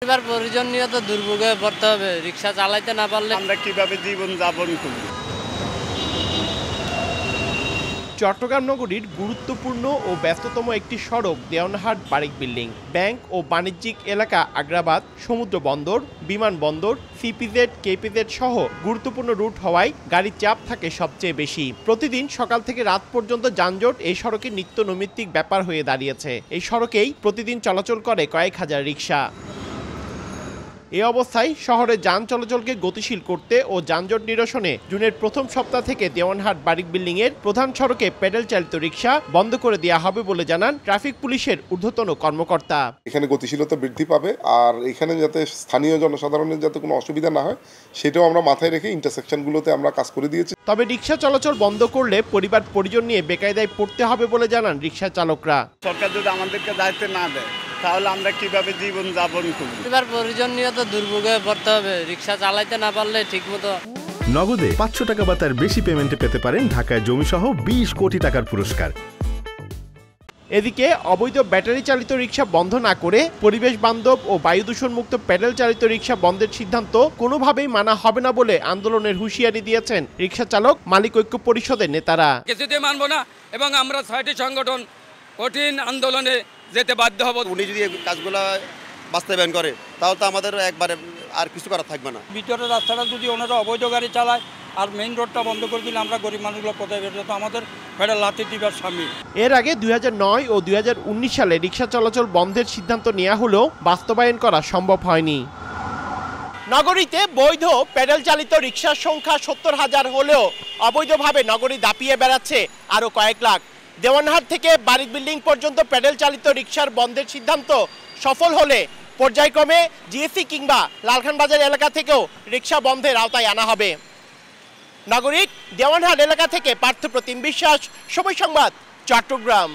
পরিবার পরিজন নিয়ে তো দুর্ভোগে পড়তে হবে, রিক্সা চালাইতে না পারলে আমরা কিভাবে জীবন যাপন করব। চট্টগ্রাম নগরীর গুরুত্বপূর্ণ ও ব্যস্ততম একটি সড়ক দেওয়ানহাট বারিক বিল্ডিং। ব্যাংক ও বাণিজ্যিক এলাকা আগ্রাবাদ, সমুদ্র বন্দর, বিমানবন্দর, সিপিজেড, কেপিজেড সহ গুরুত্বপূর্ণ রুট হওয়ায় গাড়ির চাপ থাকে সবচেয়ে বেশি। প্রতিদিন সকাল থেকে রাত পর্যন্ত যানজট এই সড়কের নিত্য নৈমিত্তিক ব্যাপার হয়ে দাঁড়িয়েছে। এই সড়কেই প্রতিদিন চলাচল করে কয়েক হাজার রিক্সা। এই অবস্থায় শহরে যান চলাচলকে গতিশীল করতে ও যানজট নিরসনে জুনের প্রথম সপ্তাহ থেকে দেওয়ানহাট বারিক বিল্ডিং এর প্রধান সড়কে প্যাডেল চালিত রিক্সা বন্ধ করে দেওয়া হবে বলে জানান ট্রাফিক পুলিশের ঊর্ধ্বতন কর্মকর্তা। এখানে গতিশীলতা বৃদ্ধি পাবে, আর এখানে যাতে স্থানীয় জনসাধারণের যাতে কোনো অসুবিধা না হয় সেটাও আমরা মাথায় রেখে ইন্টারসেকশনগুলোতে আমরা কাজ করে দিয়েছি। তবে রিক্সা চলাচল বন্ধ করলে পরিবার পরিজন নিয়ে বেকায়দায় পড়তে হবে বলে জানান রিক্সা চালকরা। সরকার যদি আমাদেরকে দায়িত্ব না দেয় তাহলে আমরা কিভাবে জীবন যাপন করব। পরিবার পরিজন নিয়ে তো দুর্ভোগে পড়তে হবে, রিক্সা চালাইতে না পারলে ঠিকমতো। নগদে 500 টাকা বা তার বেশি পেমেন্টে পেতে পারেন ঢাকায় জমিসহ 20 কোটি টাকার পুরস্কার। এদিকে অবৈধ ব্যাটারি চালিত রিক্সা বন্ধ না করে পরিবেশ বান্ধব ও বায়ু দূষণ মুক্ত প্যাডেল চালিত রিক্সা বন্ধের সিদ্ধান্ত কোনোভাবেই মানা হবে না বলে আন্দোলনের হুঁশিয়ারি দিয়েছেন রিক্সা চালক মালিক ঐক্য পরিষদের নেতারা। কিছুতে মানব না এবং আমরা 6টি সংগঠন কঠিন আন্দোলনে যেতে বাধ্য হব। উনি যদি এই কাজগুলো বাস্তবায়ন করে তাহলে তো আমাদের একবারে আর কিছু করা থাকবে না। ভিতরের রাস্তাটা যদি ওনারা অবৈধ গাড়ি চালায় আর মেইন রোডটা বন্ধ করে দিলে আমরা গরিব মানুষগুলো কোথায় বেরোতে, তো আমাদের ফেডার লাথি দিবার সামিল। এর আগে 2009 ও 2019 সালে রিক্সা চলাচল বন্ধের সিদ্ধান্ত নেওয়া হলেও বাস্তবায়ন করা সম্ভব হয়নি। নগরীতে বৈধ প্যাডেল চালিত রিক্সার সংখ্যা 70,000 হলেও অবৈধভাবে নগরী দাপিয়ে বেড়াচ্ছে আরও কয়েক লাখ। দেওয়ানহাট থেকে বারিক বিল্ডিং পর্যন্ত প্যাডেল চালিত রিক্সার বন্ধের সিদ্ধান্ত সফল হলে পর্যায়ক্রমে জিএসি কিংবা লালখানবাজার এলাকা থেকেও রিক্সা বন্ধের আওতায় আনা হবে। নাগরিক দেওয়ানহাট এলাকা থেকে পার্থপ্রতিম বিশ্বাস, সময় সংবাদ, চট্টগ্রাম।